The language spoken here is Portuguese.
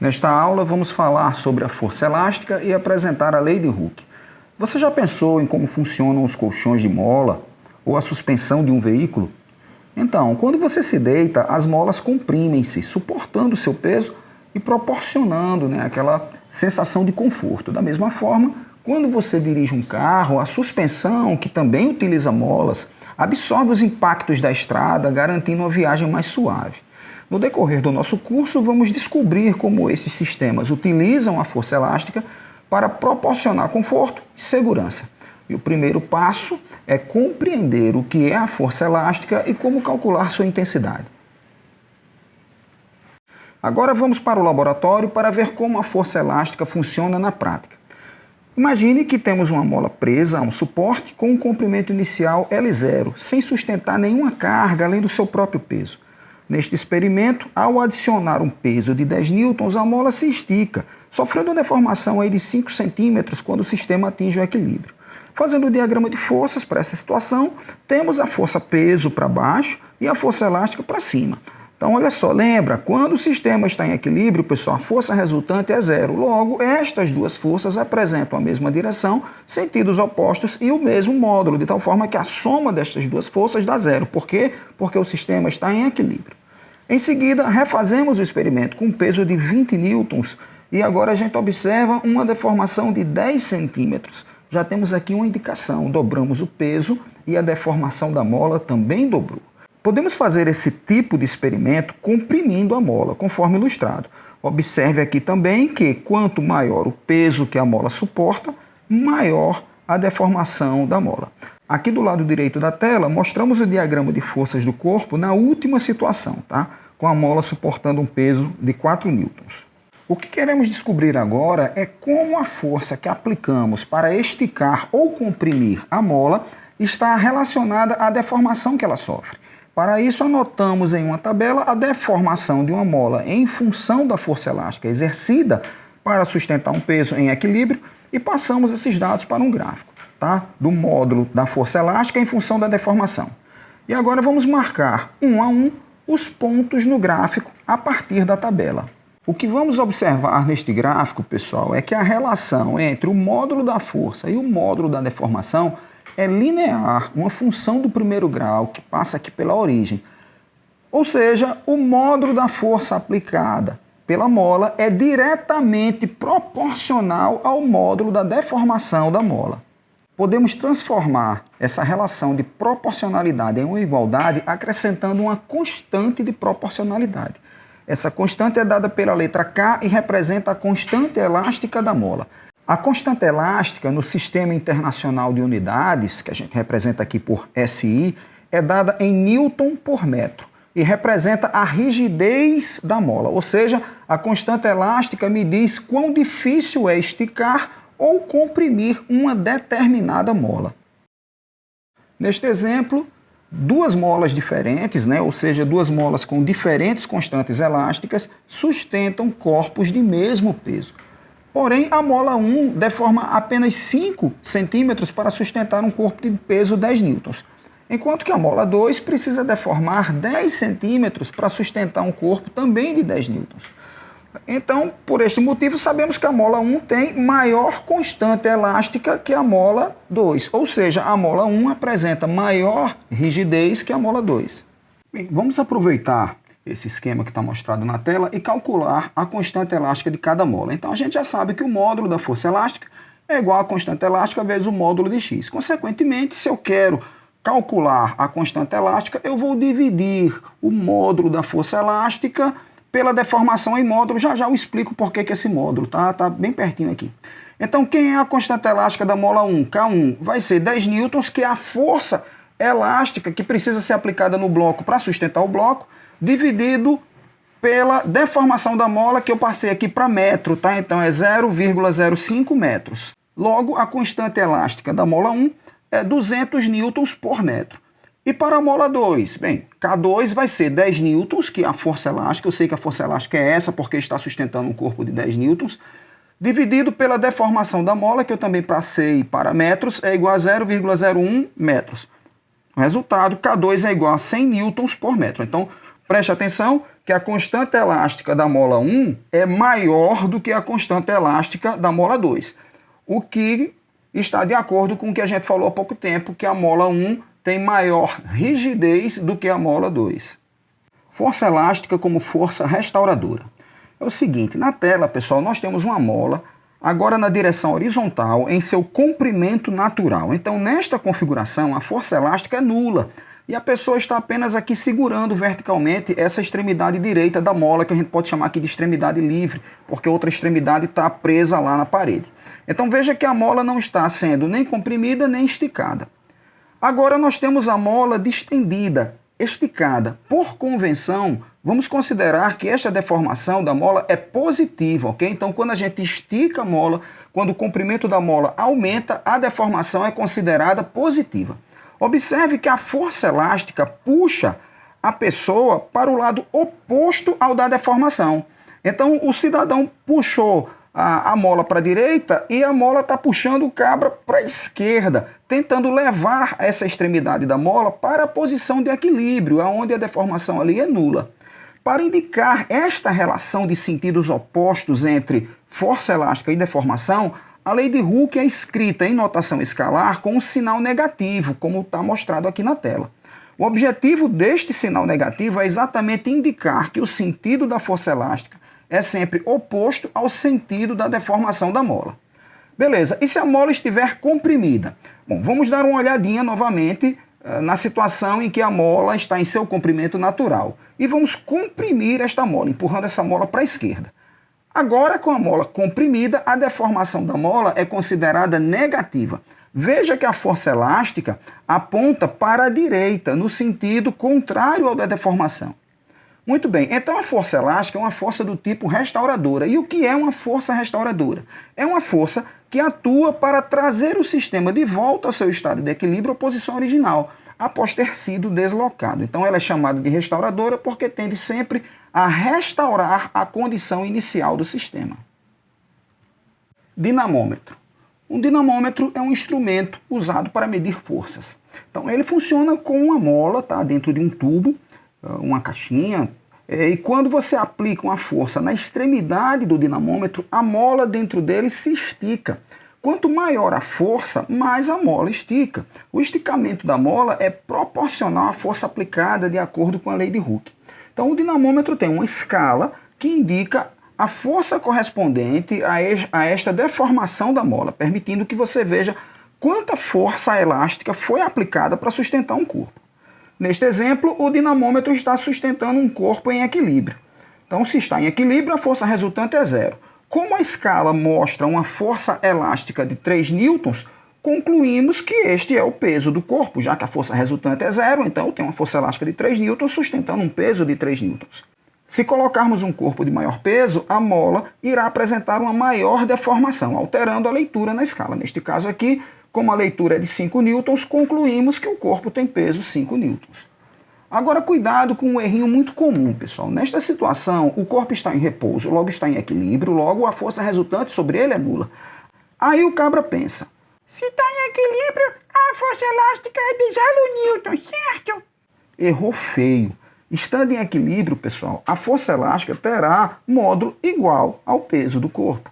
Nesta aula vamos falar sobre a força elástica e apresentar a lei de Hooke. Você já pensou em como funcionam os colchões de mola ou a suspensão de um veículo? Então, quando você se deita, as molas comprimem-se, suportando o seu peso e proporcionando aquela sensação de conforto. Da mesma forma, quando você dirige um carro, a suspensão, que também utiliza molas, absorve os impactos da estrada, garantindo uma viagem mais suave. No decorrer do nosso curso, vamos descobrir como esses sistemas utilizam a força elástica para proporcionar conforto e segurança. E o primeiro passo é compreender o que é a força elástica e como calcular sua intensidade. Agora vamos para o laboratório para ver como a força elástica funciona na prática. Imagine que temos uma mola presa a um suporte com um comprimento inicial L0, sem sustentar nenhuma carga além do seu próprio peso. Neste experimento, ao adicionar um peso de 10 newtons, a mola se estica, sofrendo uma deformação de 5 centímetros quando o sistema atinge o equilíbrio. Fazendo o diagrama de forças para essa situação, temos a força peso para baixo e a força elástica para cima. Então, olha só, lembra, quando o sistema está em equilíbrio, pessoal, a força resultante é zero. Logo, estas duas forças apresentam a mesma direção, sentidos opostos e o mesmo módulo, de tal forma que a soma destas duas forças dá zero. Por quê? Porque o sistema está em equilíbrio. Em seguida, refazemos o experimento com peso de 20 newtons e agora a gente observa uma deformação de 10 centímetros. Já temos aqui uma indicação, dobramos o peso e a deformação da mola também dobrou. Podemos fazer esse tipo de experimento comprimindo a mola, conforme ilustrado. Observe aqui também que quanto maior o peso que a mola suporta, maior a deformação da mola. Aqui do lado direito da tela, mostramos o diagrama de forças do corpo na última situação, tá? Com a mola suportando um peso de 4 newtons. O que queremos descobrir agora é como a força que aplicamos para esticar ou comprimir a mola está relacionada à deformação que ela sofre. Para isso, anotamos em uma tabela a deformação de uma mola em função da força elástica exercida para sustentar um peso em equilíbrio e passamos esses dados para um gráfico, tá? Do módulo da força elástica em função da deformação. E agora vamos marcar um a um os pontos no gráfico a partir da tabela. O que vamos observar neste gráfico, pessoal, é que a relação entre o módulo da força e o módulo da deformação é linear, uma função do primeiro grau que passa aqui pela origem. Ou seja, o módulo da força aplicada pela mola é diretamente proporcional ao módulo da deformação da mola. Podemos transformar essa relação de proporcionalidade em uma igualdade acrescentando uma constante de proporcionalidade. Essa constante é dada pela letra K e representa a constante elástica da mola. A constante elástica no Sistema Internacional de Unidades, que a gente representa aqui por SI, é dada em newton por metro e representa a rigidez da mola, ou seja, a constante elástica me diz quão difícil é esticar ou comprimir uma determinada mola. Neste exemplo, duas molas diferentes, ou seja, duas molas com diferentes constantes elásticas, sustentam corpos de mesmo peso. Porém, a mola 1 deforma apenas 5 centímetros para sustentar um corpo de peso 10 newtons, enquanto que a mola 2 precisa deformar 10 centímetros para sustentar um corpo também de 10 newtons. Então, por este motivo, sabemos que a mola 1 tem maior constante elástica que a mola 2, ou seja, a mola 1 apresenta maior rigidez que a mola 2. Bem, vamos aproveitar esse esquema que está mostrado na tela e calcular a constante elástica de cada mola. Então, a gente já sabe que o módulo da força elástica é igual à constante elástica vezes o módulo de x. Consequentemente, se eu quero calcular a constante elástica, eu vou dividir o módulo da força elástica pela deformação em módulo. Já já eu explico por que esse módulo, tá? Tá bem pertinho aqui. Então, quem é a constante elástica da mola 1? K1 vai ser 10 newtons, que é a força elástica que precisa ser aplicada no bloco para sustentar o bloco, dividido pela deformação da mola, que eu passei aqui para metro, tá? Então é 0,05 metros. Logo, a constante elástica da mola 1 é 200 newtons por metro. E para a mola 2, bem, K2 vai ser 10 newtons, que é a força elástica. Eu sei que a força elástica é essa porque está sustentando um corpo de 10 newtons, dividido pela deformação da mola, que eu também passei para metros, é igual a 0,01 metros. O resultado, K2 é igual a 100 newtons por metro. Então, Preste atenção que a constante elástica da mola 1 é maior do que a constante elástica da mola 2, o que está de acordo com o que a gente falou há pouco tempo, que a mola 1 tem maior rigidez do que a mola 2. Força elástica como força restauradora. É o seguinte, na tela, pessoal, nós temos uma mola, agora na direção horizontal, em seu comprimento natural. Então, nesta configuração, a força elástica é nula. E a pessoa está apenas aqui segurando verticalmente essa extremidade direita da mola, que a gente pode chamar aqui de extremidade livre, porque a outra extremidade está presa lá na parede. Então veja que a mola não está sendo nem comprimida nem esticada. Agora nós temos a mola distendida, esticada. Por convenção, vamos considerar que esta deformação da mola é positiva, ok? Então quando a gente estica a mola, quando o comprimento da mola aumenta, a deformação é considerada positiva. Observe que a força elástica puxa a pessoa para o lado oposto ao da deformação. Então o cidadão puxou a mola para a direita e a mola está puxando o cabra para a esquerda, tentando levar essa extremidade da mola para a posição de equilíbrio, onde a deformação ali é nula. Para indicar esta relação de sentidos opostos entre força elástica e deformação, a lei de Hooke é escrita em notação escalar com um sinal negativo, como está mostrado aqui na tela. O objetivo deste sinal negativo é exatamente indicar que o sentido da força elástica é sempre oposto ao sentido da deformação da mola. Beleza, e se a mola estiver comprimida? Bom, vamos dar uma olhadinha novamente na situação em que a mola está em seu comprimento natural. E vamos comprimir esta mola, empurrando essa mola para a esquerda. Agora, com a mola comprimida, a deformação da mola é considerada negativa. Veja que a força elástica aponta para a direita, no sentido contrário ao da deformação. Muito bem, então a força elástica é uma força do tipo restauradora. E o que é uma força restauradora? É uma força que atua para trazer o sistema de volta ao seu estado de equilíbrio ou posição original, após ter sido deslocado. Então ela é chamada de restauradora porque tende sempre a restaurar a condição inicial do sistema. Dinamômetro. Um dinamômetro é um instrumento usado para medir forças. Então ele funciona com uma mola, tá, dentro de um tubo, uma caixinha, e quando você aplica uma força na extremidade do dinamômetro, a mola dentro dele se estica. Quanto maior a força, mais a mola estica. O esticamento da mola é proporcional à força aplicada de acordo com a lei de Hooke. Então o dinamômetro tem uma escala que indica a força correspondente a esta deformação da mola, permitindo que você veja quanta força elástica foi aplicada para sustentar um corpo. Neste exemplo, o dinamômetro está sustentando um corpo em equilíbrio. Então, se está em equilíbrio, a força resultante é zero. Como a escala mostra uma força elástica de 3 newtons, concluímos que este é o peso do corpo, já que a força resultante é zero, então tem uma força elástica de 3 newtons sustentando um peso de 3 newtons. Se colocarmos um corpo de maior peso, a mola irá apresentar uma maior deformação, alterando a leitura na escala. Neste caso aqui, como a leitura é de 5 newtons, concluímos que o corpo tem peso 5 newtons. Agora, cuidado com um errinho muito comum, pessoal. Nesta situação, o corpo está em repouso, logo está em equilíbrio, logo a força resultante sobre ele é nula. Aí o cabra pensa, se está em equilíbrio, a força elástica é de 0 newton, certo? Errou feio. Estando em equilíbrio, pessoal, a força elástica terá módulo igual ao peso do corpo.